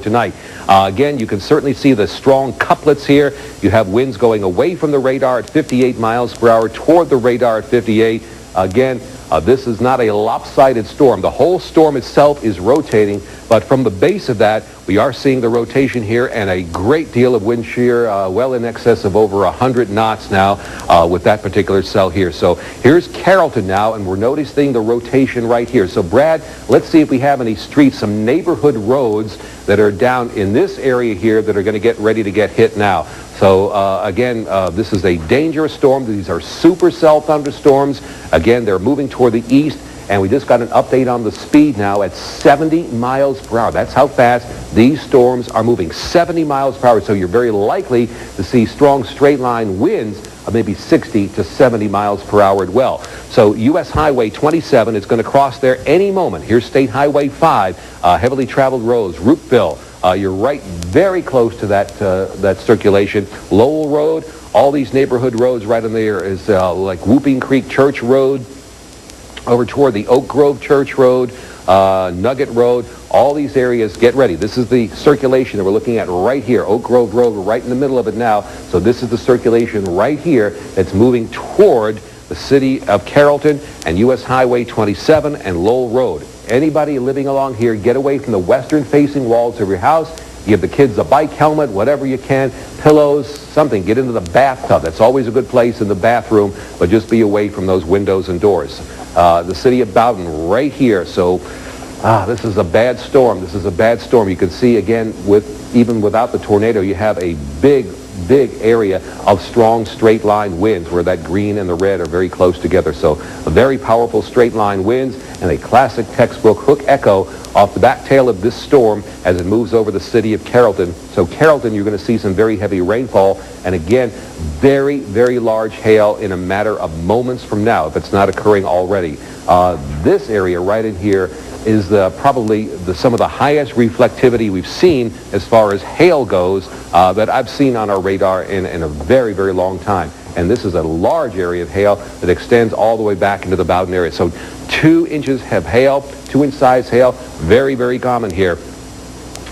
tonight. Again, you can certainly see the strong couplets here. You have winds going away from the radar at 58 miles per hour toward the radar at 58. Again, this is not a lopsided storm. The whole storm itself is rotating, but from the base of that, we are seeing the rotation here and a great deal of wind shear, well in excess of over 100 knots now with that particular cell here. So here's Carrollton now, and we're noticing the rotation right here. So Brad, let's see if we have any streets, some neighborhood roads that are down in this area here that are going to get ready to get hit now. So again, this is a dangerous storm. These are supercell thunderstorms. Again, they're moving toward the east, and we just got an update on the speed now at 70 miles per hour. That's how fast these storms are moving, 70 miles per hour. So you're very likely to see strong straight line winds of maybe 60 to 70 miles per hour as well. So U.S. Highway 27 is going to cross there any moment. Here's State Highway 5, heavily traveled roads, Roopville. You're right very close to that circulation. Lowell Road, all these neighborhood roads right in there is like Whooping Creek Church Road, over toward the Oak Grove Church Road, Nugget Road, all these areas, get ready. This is the circulation that we're looking at right here. Oak Grove Road, we're right in the middle of it now. So this is the circulation right here that's moving toward the city of Carrollton and U.S. Highway 27 and Lowell Road. Anybody living along here, get away from the western-facing walls of your house. Give the kids a bike helmet, whatever you can, pillows, something. Get into the bathtub. That's always a good place, in the bathroom, but just be away from those windows and doors. The city of Bowden right here. So this is a bad storm. This is a bad storm. You can see, again, even without the tornado, you have a big area of strong straight line winds where that green and the red are very close together. So a very powerful straight line winds and a classic textbook hook echo off the back tail of this storm as it moves over the city of Carrollton. So Carrollton, you're going to see some very heavy rainfall, and again, very, very large hail in a matter of moments from now, if it's not occurring already. This area right in here is probably some of the highest reflectivity we've seen as far as hail goes that I've seen on our radar in a very, very long time. And this is a large area of hail that extends all the way back into the Bowden area. So 2 inches of hail, 2-inch size hail, very, very common here.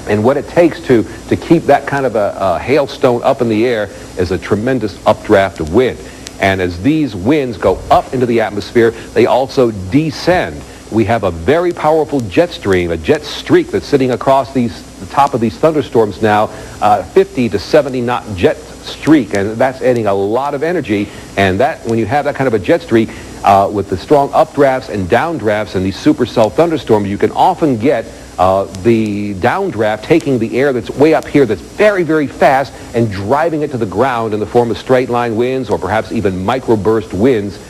And what it takes to keep that kind of a hailstone up in the air is a tremendous updraft of wind. And as these winds go up into the atmosphere, they also descend. We have a very powerful jet stream, a jet streak that's sitting across the top of these thunderstorms now, 50 to 70 knot jet streak, and that's adding a lot of energy. And that, when you have that kind of a jet streak, with the strong updrafts and downdrafts and these supercell thunderstorms, you can often get the downdraft taking the air that's way up here that's very, very fast and driving it to the ground in the form of straight line winds or perhaps even microburst winds.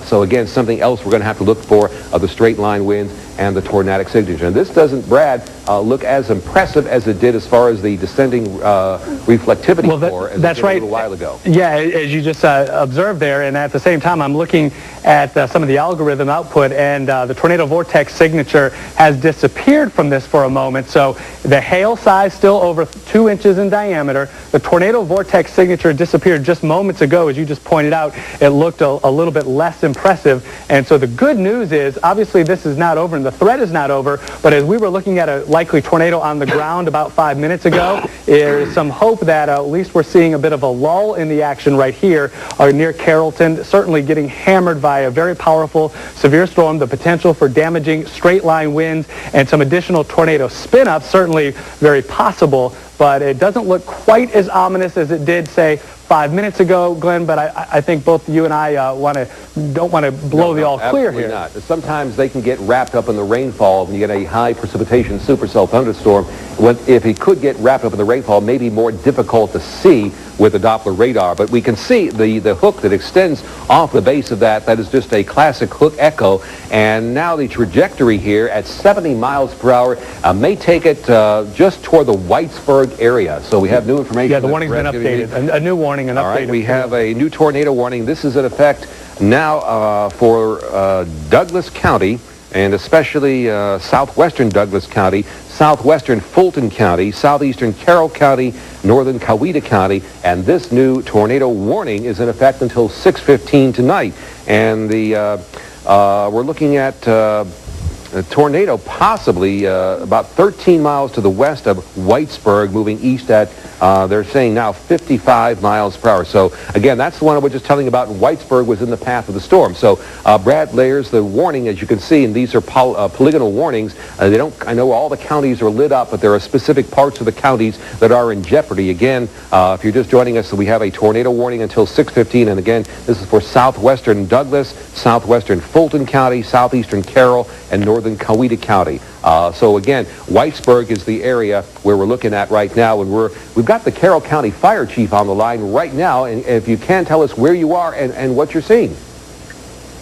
So again, something else we're going to have to look for of the straight line winds and the tornadic signature. And this doesn't, Brad, look as impressive as it did as far as the descending reflectivity as that's it did right. A little while ago. Yeah, as you just observed there, and at the same time, I'm looking at some of the algorithm output, and the tornado vortex signature has disappeared from this for a moment. So the hail size still over 2 inches in diameter. The tornado vortex signature disappeared just moments ago, as you just pointed out. It looked a little bit less impressive. And so the good news is, obviously this is not over and the threat is not over, but as we were looking at a likely tornado on the ground about 5 minutes ago, there's some hope that at least we're seeing a bit of a lull in the action right here near Carrollton, certainly getting hammered by a very powerful severe storm, the potential for damaging straight line winds and some additional tornado spin-ups, certainly very possible, but it doesn't look quite as ominous as it did, say, 5 minutes ago, Glenn, but I think both you and I don't want to blow the all clear here. Not. Sometimes they can get wrapped up in the rainfall when you get a high precipitation supercell thunderstorm. If it could get wrapped up in the rainfall, it may be more difficult to see with the Doppler radar. But we can see the hook that extends off the base of that. That is just a classic hook echo. And now the trajectory here at 70 miles per hour may take it just toward the Whitesburg area. So we have new information. Yeah, the warning's been updated. A new warning. All right, we have a new tornado warning. This is in effect now for Douglas County, and especially southwestern Douglas County, southwestern Fulton County, southeastern Carroll County, northern Coweta County, and this new tornado warning is in effect until 6:15 tonight. And we're looking at a tornado possibly about 13 miles to the west of Whitesburg, moving east at, they're saying now 55 miles per hour. So again, that's the one I was just telling you about. Whitesburg was in the path of the storm. So Brad, there's the warning, as you can see, and these are polygonal warnings. They don't, I know all the counties are lit up, but there are specific parts of the counties that are in jeopardy. Again, if you're just joining us, we have a tornado warning until 6:15, and again, this is for southwestern Douglas, southwestern Fulton County, southeastern Carroll, and northern Coweta County. So again, Whitesburg is the area where we're looking at right now, and we've got the Carroll County Fire Chief on the line right now, and if you can, tell us where you are and what you're seeing.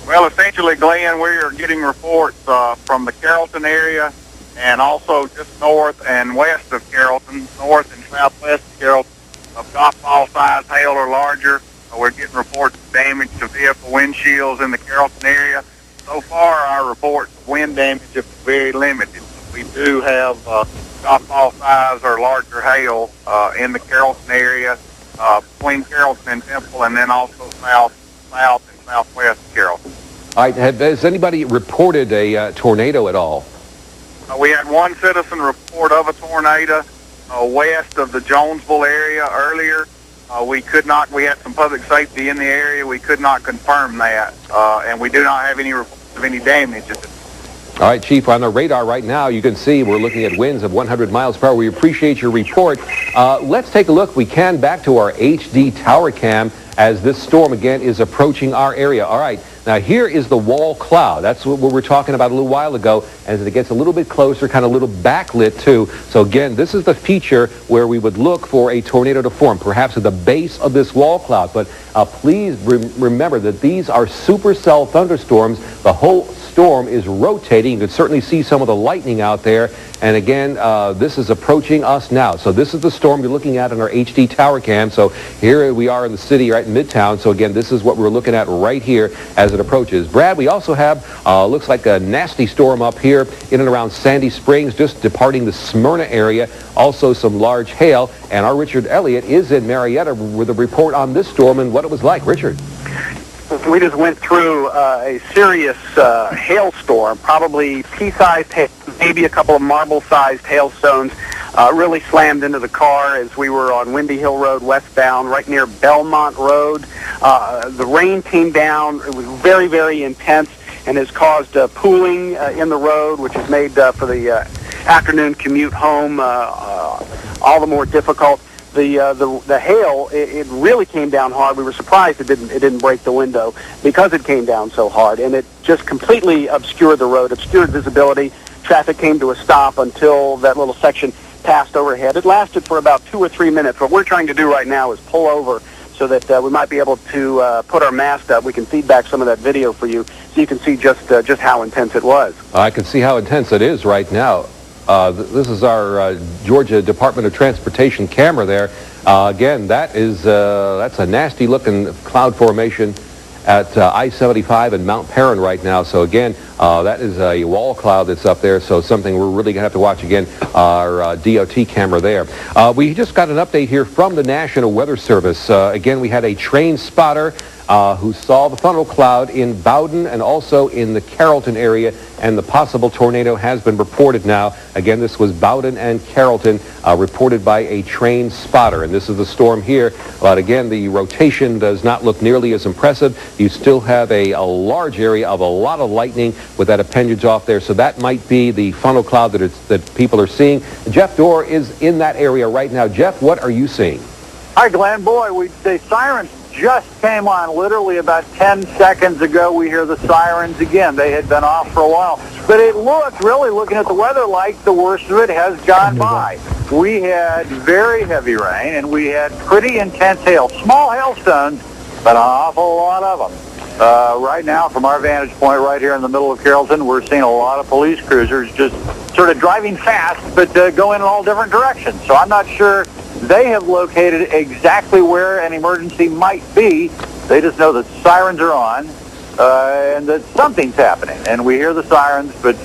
Well, essentially, Glenn, we are getting reports from the Carrollton area and also just north and west of Carrollton, north and southwest of Carrollton, of golf ball size hail or larger. We're getting reports of damage to vehicle windshields in the Carrollton area. So far, our reports of wind damage are very limited. We do have golf ball size or larger hail in the Carrollton area, between Carrollton and Temple, and then also south and southwest of Carrollton. All right, has anybody reported a tornado at all? We had one citizen report of a tornado west of the Jonesville area earlier. We had some public safety in the area. We could not confirm that, and we do not have any reports of any damage. All right, Chief, on the radar right now, you can see we're looking at winds of 100 miles per hour. We appreciate your report. Let's take a look, if we can, back to our HD tower cam as this storm, again, is approaching our area. All right, now here is the wall cloud. That's what we were talking about a little while ago. As it gets a little bit closer, kind of a little backlit too. So again, this is the feature where we would look for a tornado to form, perhaps at the base of this wall cloud. But please remember that these are supercell thunderstorms. The whole storm is rotating. You can certainly see some of the lightning out there. And again, this is approaching us now. So this is the storm you're looking at on our HD tower cam. So here we are in the city, right in Midtown. So again, this is what we're looking at right here as it approaches. Brad, we also have, looks like a nasty storm up here in and around Sandy Springs, just departing the Smyrna area. Also some large hail. And our Richard Elliott is in Marietta with a report on this storm and what it was like. Richard. We just went through a serious hailstorm, probably pea-sized hail, maybe a couple of marble-sized hailstones, really slammed into the car as we were on Windy Hill Road westbound, right near Belmont Road. The rain came down. It was very, very intense and has caused pooling in the road, which has made for the afternoon commute home all the more difficult. The hail, it really came down hard. We were surprised it didn't break the window because it came down so hard, and it just completely obscured the road, obscured visibility. Traffic came to a stop until that little section passed overhead. It lasted for about 2 or 3 minutes. What we're trying to do right now is pull over so that we might be able to put our mast up. We can feed back some of that video for you so you can see just how intense it was. I can see how intense it is right now. This is our Georgia Department of Transportation camera there. Again, that's a nasty-looking cloud formation at I-75 and Mount Perrin right now. So again, that is a wall cloud that's up there. So something we're really going to have to watch again, our DOT camera there. We just got an update here from the National Weather Service. Again, we had a train spotter who saw the funnel cloud in Bowden and also in the Carrollton area, and the possible tornado has been reported now. Again, this was Bowden and Carrollton, reported by a train spotter. And this is the storm here. But again, the rotation does not look nearly as impressive. You still have a large area of a lot of lightning with that appendage off there. So that might be the funnel cloud that people are seeing. Jeff Dorr is in that area right now. Jeff, what are you seeing? Hi, Glenn. Boy, the sirens just came on literally about 10 seconds ago. We hear the sirens again. They had been off for a while. But it looked, really looking at the weather, like the worst of it has gone by. We had very heavy rain, and we had pretty intense hail. Small hailstones, but an awful lot of them. Right now, from our vantage point right here in the middle of Carrollton, we're seeing a lot of police cruisers just sort of driving fast, but going in all different directions. So I'm not sure they have located exactly where an emergency might be. They just know that sirens are on and that something's happening. And we hear the sirens, but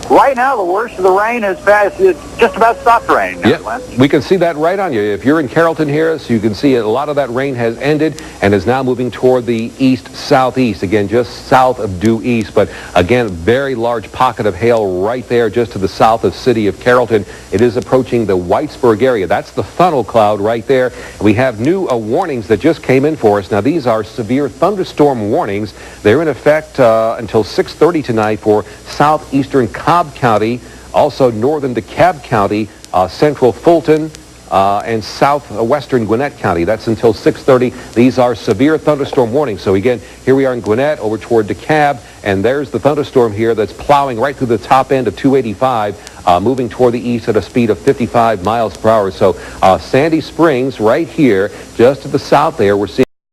Right now, the worst of the rain is past. It's just about stopped raining now, Yeah, Glenn. we can see that right on you. If you're in Carrollton here, so you can see a lot of that rain has ended and is now moving toward the east-southeast. Again, just south of due east. But again, very large pocket of hail right there just to the south of city of Carrollton. It is approaching the Whitesburg area. That's the funnel cloud right there. We have new warnings that just came in for us. Now, these are severe thunderstorm warnings. They're in effect until 6:30 tonight for southeastern Cobb County, also northern DeKalb County, central Fulton, and southwestern Gwinnett County. That's until 6:30. These are severe thunderstorm warnings. So again, here we are in Gwinnett over toward DeKalb, and there's the thunderstorm here that's plowing right through the top end of 285, moving toward the east at a speed of 55 miles per hour. So Sandy Springs right here, just to the south there, we're seeing